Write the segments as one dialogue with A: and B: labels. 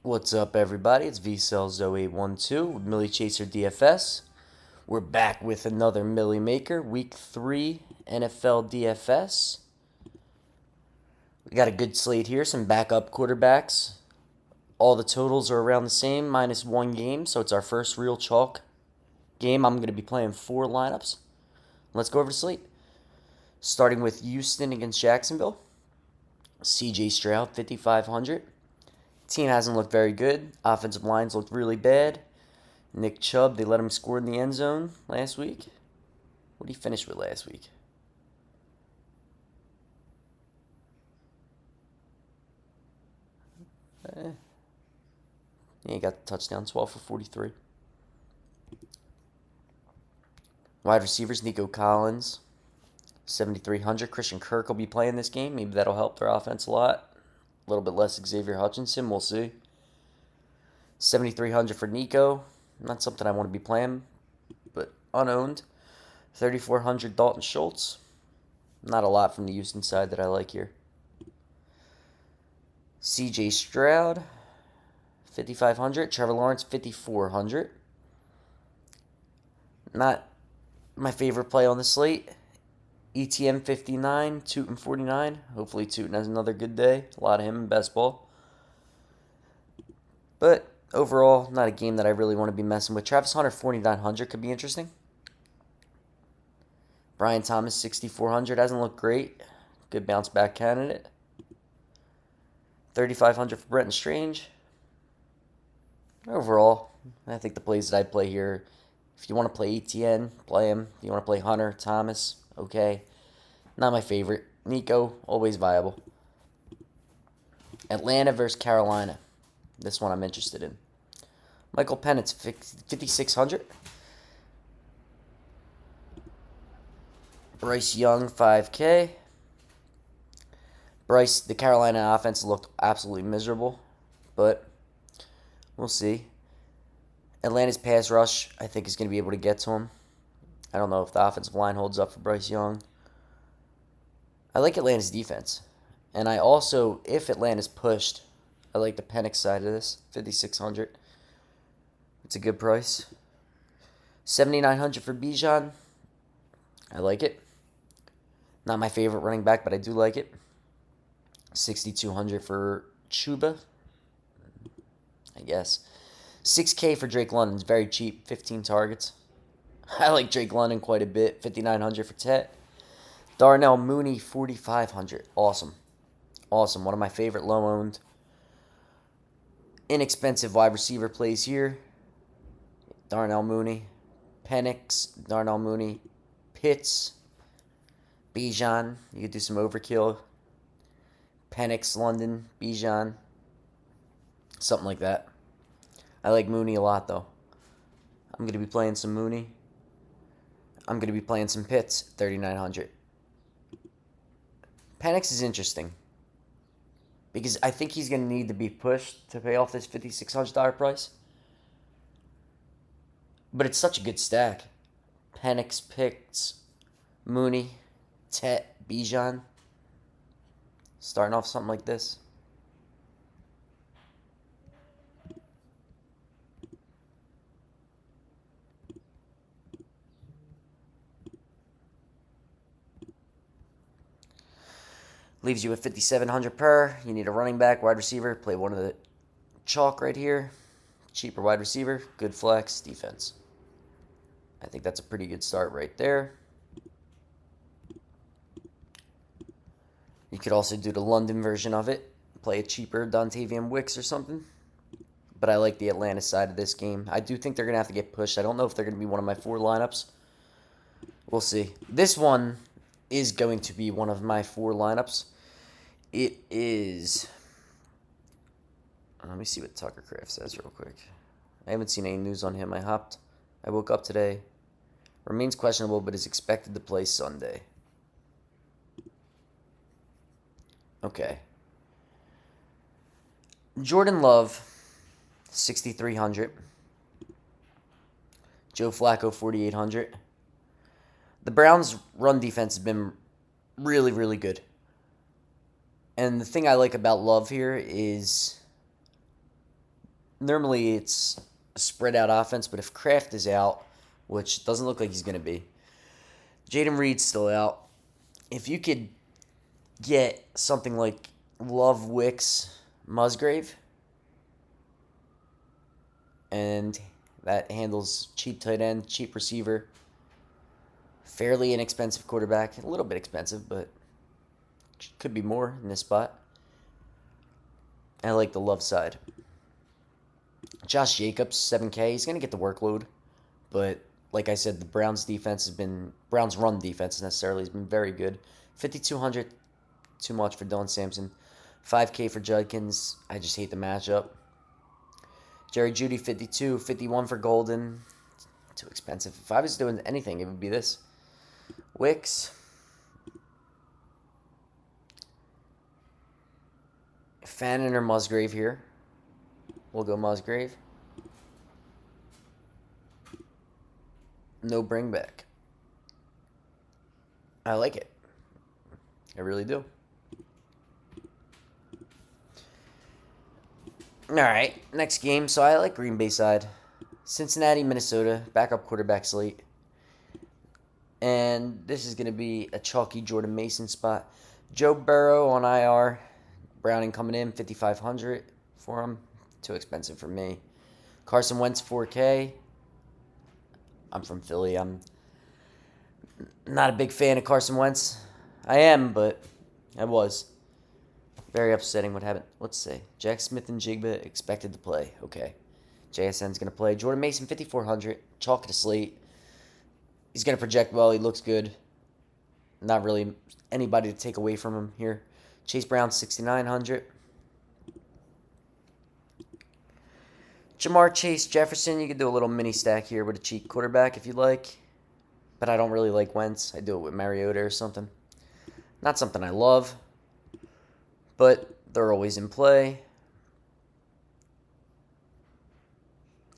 A: What's up, everybody? It's VCellz0812 with Millie Chaser DFS. We're back with another Millie Maker, Week 3 NFL DFS. We got a good slate here, some backup quarterbacks. All the totals are around the same, minus one game, so it's our first real chalk game. I'm going to be playing four lineups. Let's go over the slate. Starting with Houston against Jacksonville. CJ Stroud, 5,500. Team hasn't looked very good. Offensive lines looked really bad. Nick Chubb, they let him score in the end zone last week. What did he finish with last week? Yeah, he got the touchdown, 12 for 43. Wide receivers, Nico Collins, 7,300. Christian Kirk will be playing this game. Maybe that'll help their offense a lot. A little bit less Xavier Hutchinson, we'll see. 7,300 for Nico. Not something I want to be playing, but unowned. 3,400 Dalton Schultz. Not a lot from the Houston side that I like here. CJ Stroud, 5,500. Trevor Lawrence, 5,400. Not my favorite play on the slate. ETM 59, Tootin 49. Hopefully Tootin has another good day. A lot of him in best ball. But overall, not a game that I really want to be messing with. Travis Hunter, 4,900 could be interesting. Brian Thomas, 6,400. Hasn't looked great. Good bounce back candidate. 3,500 for Brenton Strange. Overall, I think the plays that I play here, if you want to play ETN, play him. If you want to play Hunter, Thomas, okay. Not my favorite. Nico, always viable. Atlanta versus Carolina. This one I'm interested in. Michael Penix, 5,600. Bryce Young, 5K. Bryce, the Carolina offense looked absolutely miserable, but we'll see. Atlanta's pass rush, I think, is going to be able to get to him. I don't know if the offensive line holds up for Bryce Young. I like Atlanta's defense. And I also, if Atlanta's pushed, I like the Penix side of this, 5,600. It's a good price. 7,900 for Bijan. I like it. Not my favorite running back, but I do like it. 6,200 for Chuba, I guess. 6K for Drake London is very cheap, 15 targets. I like Drake London quite a bit, 5,900 for Tet. Darnell Mooney, 4,500. Awesome. Awesome. One of my favorite low-owned, inexpensive wide receiver plays here. Darnell Mooney. Penix, Darnell Mooney. Pitts. Bijan. You could do some overkill. Penix, London, Bijan. Something like that. I like Mooney a lot, though. I'm going to be playing some Mooney. I'm going to be playing some Pitts, 3,900. Penix is interesting because I think he's going to need to be pushed to pay off this $5,600 price. But it's such a good stack. Penix, Pitts, Mooney, Tet, Bijan. Starting off something like this. Leaves you with 5,700 per. You need a running back, wide receiver. Play one of the chalk right here. Cheaper wide receiver. Good flex. Defense. I think that's a pretty good start right there. You could also do the London version of it. Play a cheaper Dontavian Wicks or something. But I like the Atlanta side of this game. I do think they're going to have to get pushed. I don't know if they're going to be one of my four lineups. We'll see. This one is going to be one of my four lineups. It is... Let me see what Tucker Craft says real quick. I haven't seen any news on him. I woke up today. Remains questionable, but is expected to play Sunday. Okay. Jordan Love, 6,300. Joe Flacco, 4,800. The Browns' run defense has been really, really good. And the thing I like about Love here is Normally it's a spread out offense, but if Kraft is out, which doesn't look like he's going to be, Jaden Reed's still out. If you could get something like Love, Wicks, Musgrave, and that handles cheap tight end, cheap receiver, fairly inexpensive quarterback, a little bit expensive, but could be more in this spot. I like the Love side. Josh Jacobs, 7K. He's going to get the workload, but like I said, the Browns' run defense necessarily has been very good. 5,200, too much for Dylan Sampson. 5K for Judkins. I just hate the matchup. Jerry Jeudy, 52. 51 for Golden. Too expensive. If I was doing anything, it would be this. Wicks. Fannin or Musgrave here. We'll go Musgrave. No bring back. I like it. I really do. All right, next game. So I like Green Bay side. Cincinnati, Minnesota, backup quarterback slate. And this is going to be a chalky Jordan Mason spot. Joe Burrow on IR. Browning coming in, 5,500 for him. Too expensive for me. Carson Wentz, 4K. I'm from Philly. I'm not a big fan of Carson Wentz. I am, but I was. Very upsetting what happened. Let's see. Jack Smith and Jigba expected to play. Okay. JSN's going to play. Jordan Mason, 5,400. Chalk to slate. He's going to project well. He looks good. Not really anybody to take away from him here. Chase Brown, 6,900. Jamar Chase Jefferson, you could do a little mini stack here with a cheap quarterback if you like. But I don't really like Wentz. I do it with Mariota or something. Not something I love. But they're always in play.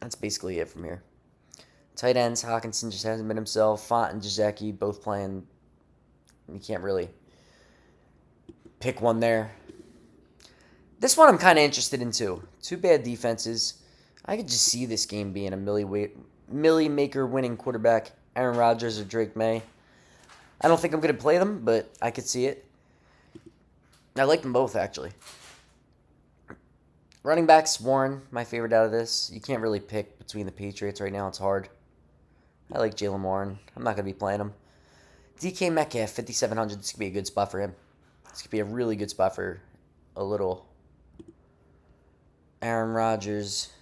A: That's basically it from here. Tight ends, Hawkinson just hasn't been himself. Font and Jaceki both playing. You can't really pick one there. This one I'm kind of interested in too. Two bad defenses. I could just see this game being a Millie Maker winning quarterback, Aaron Rodgers or Drake May. I don't think I'm going to play them, but I could see it. I like them both, actually. Running backs, Warren, my favorite out of this. You can't really pick between the Patriots right now. It's hard. I like Jalen Warren. I'm not going to be playing him. DK Metcalf, 5,700. This could be a good spot for him. This could be a really good spot for a little Aaron Rodgers,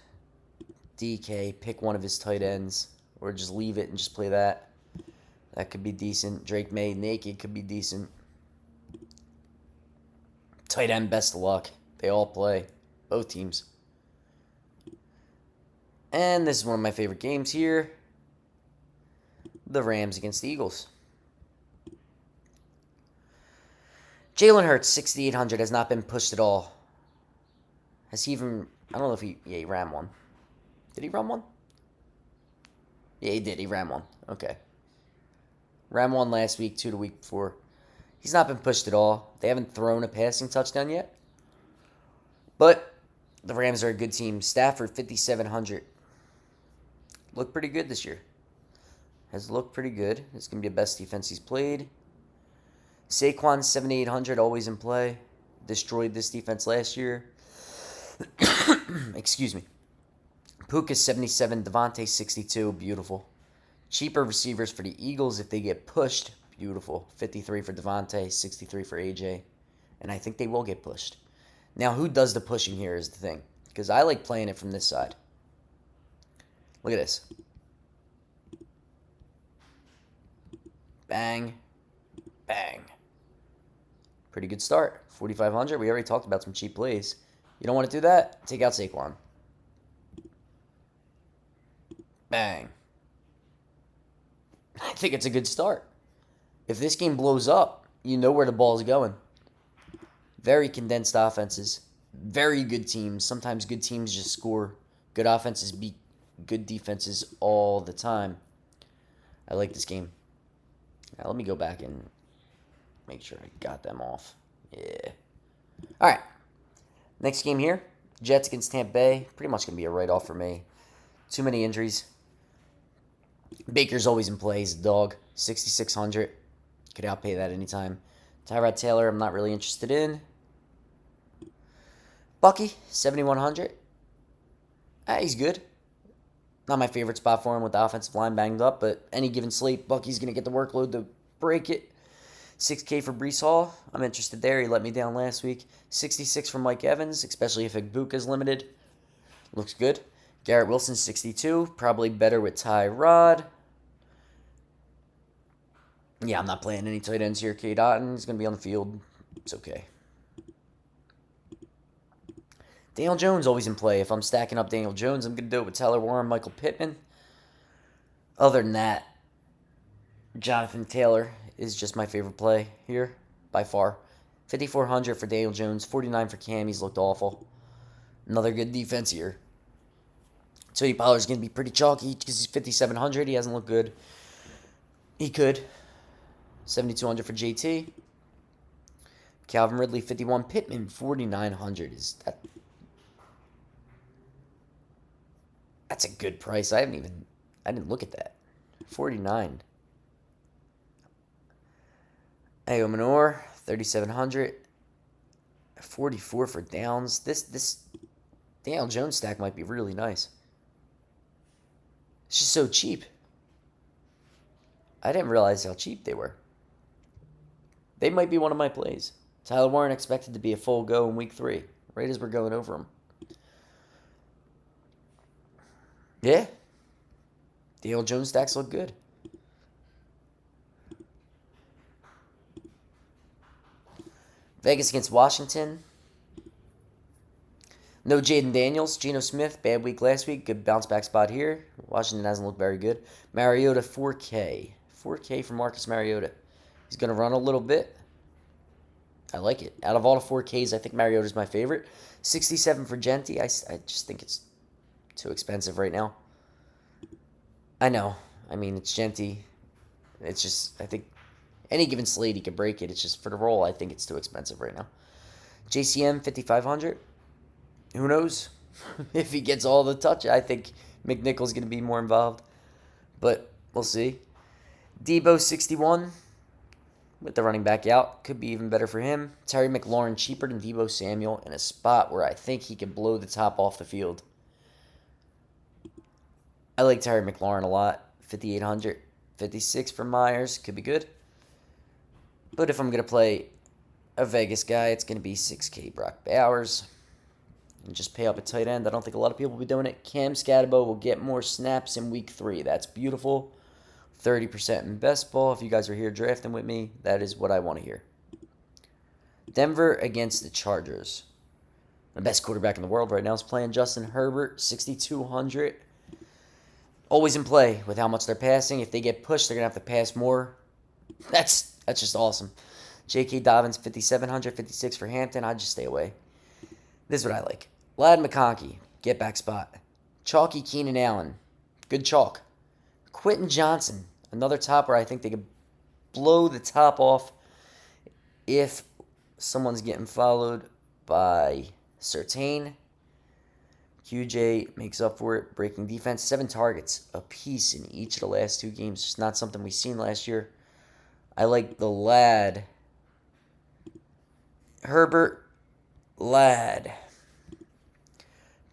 A: DK. Pick one of his tight ends. Or just leave it and just play that. That could be decent. Drake May naked could be decent. Tight end, best of luck. They all play. Both teams. And this is one of my favorite games here. The Rams against the Eagles. Jalen Hurts, 6,800, has not been pushed at all. Has he even... I don't know if he... Yeah, he ran one. Did he run one? Yeah, he did. He ran one. Okay. Ran one last week, 2 the week before. He's not been pushed at all. They haven't thrown a passing touchdown yet. But the Rams are a good team. Stafford, 5,700. Looked pretty good this year. Has looked pretty good. It's going to be the best defense he's played. Saquon, 7,800, always in play. Destroyed this defense last year. Excuse me. Puka, 77. Devontae, 62. Beautiful. Cheaper receivers for the Eagles if they get pushed. Beautiful. 53 for Devontae, 63 for AJ. And I think they will get pushed. Now, who does the pushing here is the thing. Because I like playing it from this side. Look at this. Bang. Bang. Pretty good start. 4,500. We already talked about some cheap plays. You don't want to do that? Take out Saquon. Bang. I think it's a good start. If this game blows up, you know where the ball is going. Very condensed offenses. Very good teams. Sometimes good teams just score. Good offenses beat good defenses all the time. I like this game. Now let me go back and make sure I got them off. Yeah. All right. Next game here. Jets against Tampa Bay, pretty much going to be a write-off for me. Too many injuries. Baker's always in play. He's a dog. 6,600. Could outpay that anytime. Tyrod Taylor, I'm not really interested in. Bucky, 7,100. He's good. Not my favorite spot for him with the offensive line banged up, but any given slate, Bucky's going to get the workload to break it. 6K for Brees Hall. I'm interested there. He let me down last week. 66 for Mike Evans, especially if Igbuka's limited. Looks good. Garrett Wilson, 62. Probably better with Tyrod. Yeah, I'm not playing any tight ends here. K. Dotton is going to be on the field. It's okay. Daniel Jones always in play. If I'm stacking up Daniel Jones, I'm going to do it with Tyler Warren, Michael Pittman. Other than that, Jonathan Taylor is just my favorite play here by far. 5,400 for Daniel Jones, 49 for Cam. He's looked awful. Another good defense here. Tony Pollard's going to be pretty chalky because he's 5,700. He hasn't looked good. He could. 7,200 for JT. Calvin Ridley, 51. Pittman, 4,900. That's a good price. I didn't look at that. 49. Ayo Manor, 3,700. 44 for Downs. This Daniel Jones stack might be really nice. It's just so cheap. I didn't realize how cheap they were. They might be one of my plays. Tyler Warren expected to be a full go in week 3, right as we're going over him. Yeah. Daniel Jones stacks look good. Vegas against Washington. No Jaden Daniels. Geno Smith, bad week last week. Good bounce back spot here. Washington hasn't looked very good. Mariota, 4K. 4K for Marcus Mariota. He's going to run a little bit. I like it. Out of all the 4Ks, I think Mariota's my favorite. 67 for Genti. I just think it's too expensive right now. I know. I mean, it's Genti. It's just, I think any given slate he could break it. It's just for the role, I think it's too expensive right now. JCM, 5,500. Who knows? If he gets all the touch, I think McNichol's going to be more involved. But we'll see. Debo, 61. With the running back out. Could be even better for him. Terry McLaurin, cheaper than Debo Samuel, in a spot where I think he can blow the top off the field. I like Terry McLaurin a lot. 5,800. 56 for Myers. Could be good. But if I'm going to play a Vegas guy, it's going to be 6K Brock Bowers. And just pay up a tight end. I don't think a lot of people will be doing it. Cam Scatabo will get more snaps in week 3. That's beautiful. 30% in best ball. If you guys are here drafting with me, that is what I want to hear. Denver against the Chargers. The best quarterback in the world right now is playing Justin Herbert, 6,200. Always in play with how much they're passing. If they get pushed, they're going to have to pass more. That's just awesome. J.K. Dobbins, 5,700, 56 for Hampton. I'd just stay away. This is what I like. Lad McConkey, get back spot. Chalky Keenan Allen, good chalk. Quentin Johnson, another topper. I think they could blow the top off if someone's getting followed by Surtain. QJ makes up for it, breaking defense. 7 targets apiece in each of the last 2 games. Just not something we've seen last year. I like the Lad. Herbert, Lad.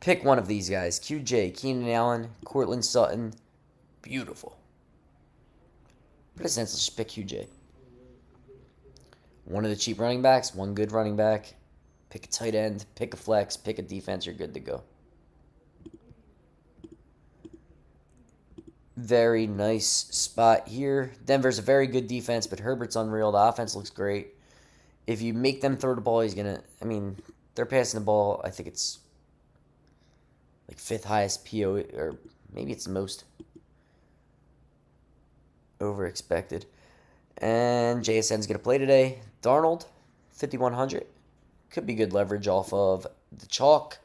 A: Pick one of these guys. QJ, Keenan Allen, Cortland Sutton. Beautiful. But essentially, let's just pick QJ. One of the cheap running backs, one good running back. Pick a tight end, pick a flex, pick a defense, you're good to go. Very nice spot here. Denver's a very good defense, but Herbert's unreal. The offense looks great. If you make them throw the ball, he's going to... I mean, they're passing the ball. I think it's like 5th highest PO, or maybe it's the most over expected. And JSN's going to play today. Darnold, 5,100. Could be good leverage off of the chalk.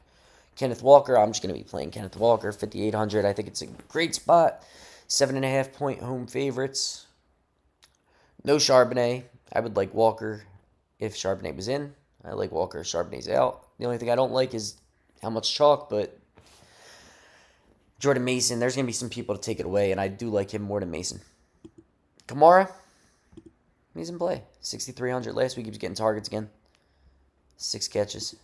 A: Kenneth Walker, I'm just going to be playing Kenneth Walker, 5,800. I think it's a great spot. 7.5 point home favorites. No Charbonnet. I would like Walker if Charbonnet was in. I like Walker if Charbonnet's out. The only thing I don't like is how much chalk, but Jordan Mason, there's going to be some people to take it away, and I do like him more than Mason. Kamara, he's in play. 6,300 last week. He was getting targets again. 6 catches.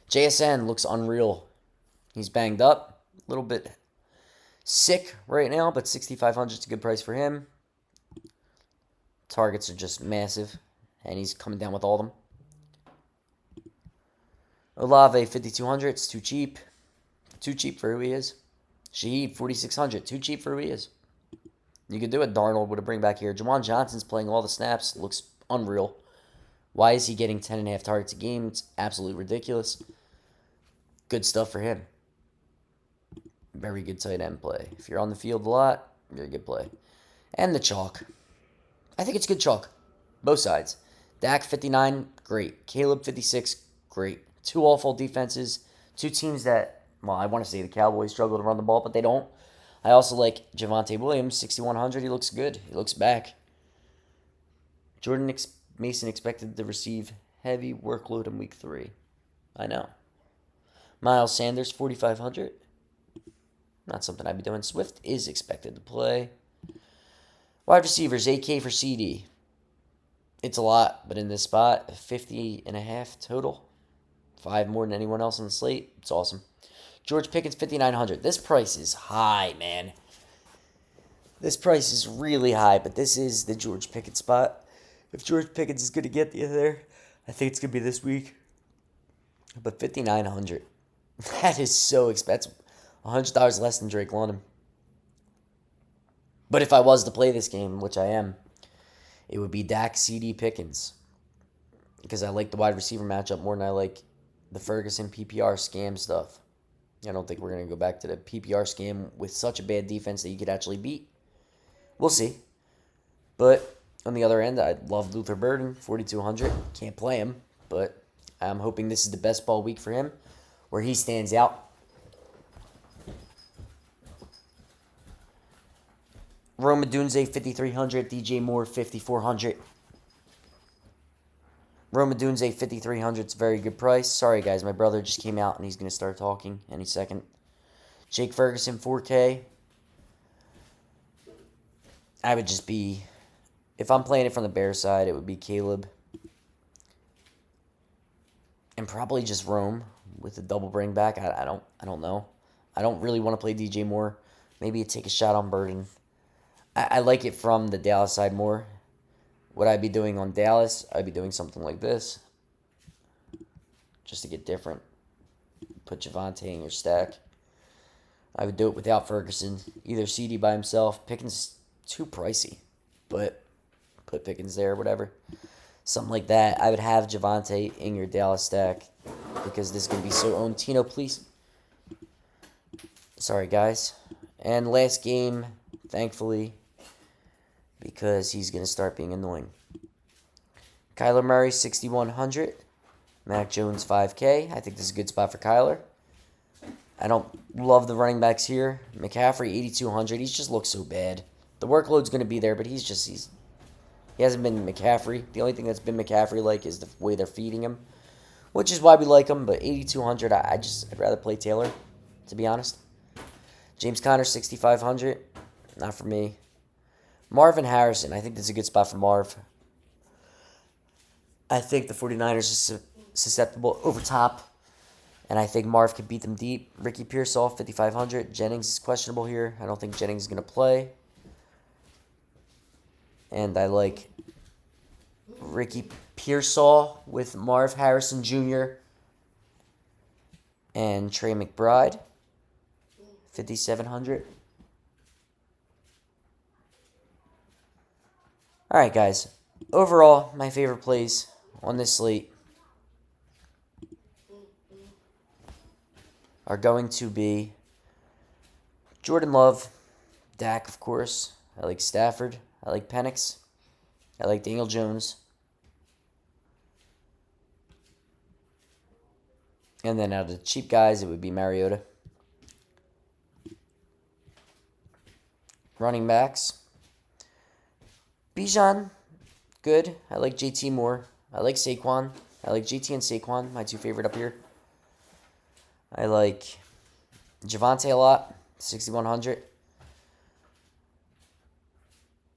A: JSN looks unreal. He's banged up. A little bit sick right now, but 6,500 is a good price for him. Targets are just massive, and he's coming down with all of them. Olave, 5,200. It's too cheap. Too cheap for who he is. Shaheed, 4,600. Too cheap for who he is. You could do it. Darnold with a bring back here. Jawan Johnson's playing all the snaps. Looks unreal. Why is he getting 10.5 targets a game? It's absolutely ridiculous. Good stuff for him. Very good tight end play. If you're on the field a lot, very good play. And the chalk. I think it's good chalk. Both sides. Dak, 59, great. Caleb, 56, great. 2 awful defenses. 2 teams that, well, I want to say the Cowboys struggle to run the ball, but they don't. I also like Javonte Williams, 6,100. He looks good. He looks back. Jordan Mason expected to receive heavy workload in week 3. I know. Miles Sanders, 4,500. Not something I'd be doing. Swift is expected to play. Wide receivers, AK for CD. It's a lot, but in this spot, 50.5 total. 5 more than anyone else on the slate. It's awesome. George Pickens, 5,900. This price is high, man. This price is really high, but this is the George Pickens spot. If George Pickens is going to get you there, I think it's going to be this week. But 5,900. That is so expensive. $100 less than Drake London. But if I was to play this game, which I am, it would be Dak, CD, Pickens. Because I like the wide receiver matchup more than I like the Ferguson PPR scam stuff. I don't think we're going to go back to the PPR scam with such a bad defense that you could actually beat. We'll see. But on the other end, I love Luther Burden, 4,200. Can't play him, but I'm hoping this is the best ball week for him, where he stands out. Rome Odunze, 5,300. DJ Moore, 5,400. Rome Odunze, 5,300. It's a very good price. Sorry, guys. My brother just came out, and he's going to start talking any second. Jake Ferguson, 4K. I would just be... If I'm playing it from the Bears side, it would be Caleb. And probably just Rome with a double bring back. I don't know. I don't really want to play DJ Moore. Maybe take a shot on Burden. I like it from the Dallas side more. What I'd be doing on Dallas, I'd be doing something like this. Just to get different. Put Javonte in your stack. I would do it without Ferguson. Either CD by himself. Pickens too pricey. But put Pickens there, whatever. Something like that. I would have Javonte in your Dallas stack. Because this is going to be so owned. Tino, please. Sorry, guys. And last game, thankfully, because he's going to start being annoying. Kyler Murray, 6,100. Mac Jones, 5K. I think this is a good spot for Kyler. I don't love the running backs here. McCaffrey, 8,200. He just looks so bad. The workload's going to be there, but he hasn't been McCaffrey. The only thing that's been McCaffrey-like is the way they're feeding him, which is why we like him. But 8,200, I'd rather play Taylor, to be honest. James Conner, 6,500. Not for me. Marvin Harrison. I think this is a good spot for Marv. I think the 49ers are susceptible over top. And I think Marv could beat them deep. Ricky Pearsall, 5,500. Jennings is questionable here. I don't think Jennings is going to play. And I like Ricky Pearsall with Marv Harrison Jr. and Trey McBride, 5,700. All right, guys. Overall, my favorite plays on this slate are going to be Jordan Love, Dak, of course. I like Stafford. I like Penix. I like Daniel Jones. And then out of the cheap guys, it would be Mariota. Running backs. Bijan, good. I like JT more. I like Saquon. I like GT and Saquon, my two favorite up here. I like Javonte a lot, 6,100.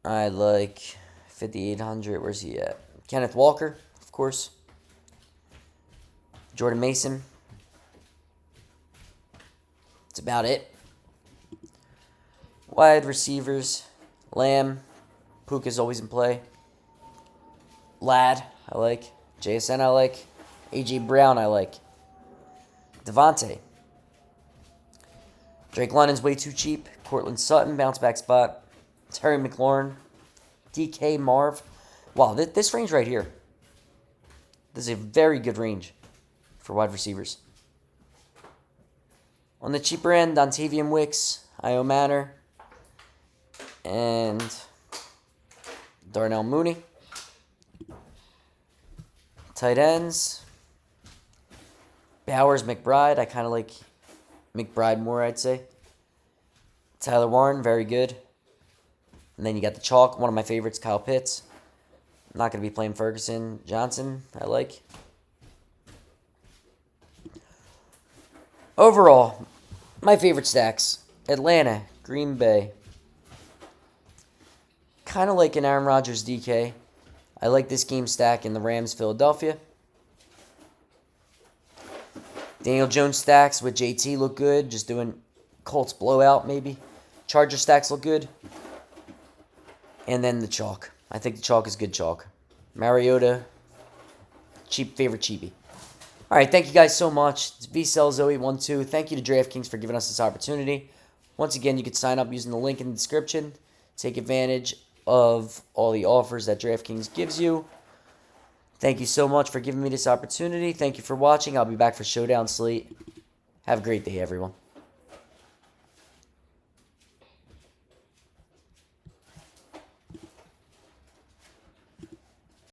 A: I like 5,800. Where's he at? Kenneth Walker, of course. Jordan Mason. That's about it. Wide receivers. Lamb. Puka's always in play. Ladd, I like. JSN, I like. A.J. Brown, I like. Devontae. Drake London's way too cheap. Cortland Sutton, bounce back spot. Terry McLaurin. DK Marv. Wow, this range right here. This is a very good range for wide receivers. On the cheaper end, Dontavian Wicks, Io Manor, and Darnell Mooney. Tight ends. Bowers, McBride. I kind of like McBride more, I'd say. Tyler Warren, very good. And then you got the chalk, one of my favorites, Kyle Pitts. I'm not going to be playing Ferguson. Johnson, I like. Overall, my favorite stacks. Atlanta, Green Bay. Kind of like an Aaron Rodgers DK. I like this game stack in the Rams, Philadelphia. Daniel Jones stacks with JT look good. Just doing Colts blowout, maybe. Charger stacks look good. And then the chalk. I think the chalk is good chalk. Mariota, favorite cheapie. All right, thank you guys so much. It's VCellZoe12. Thank you to Draftkings for giving us this opportunity. Once again, you can sign up using the link in the description. Take advantage of all the offers that Draftkings gives you. Thank you so much for giving me this opportunity. Thank you for watching. I'll be back for Showdown Slate. Have a great day, everyone.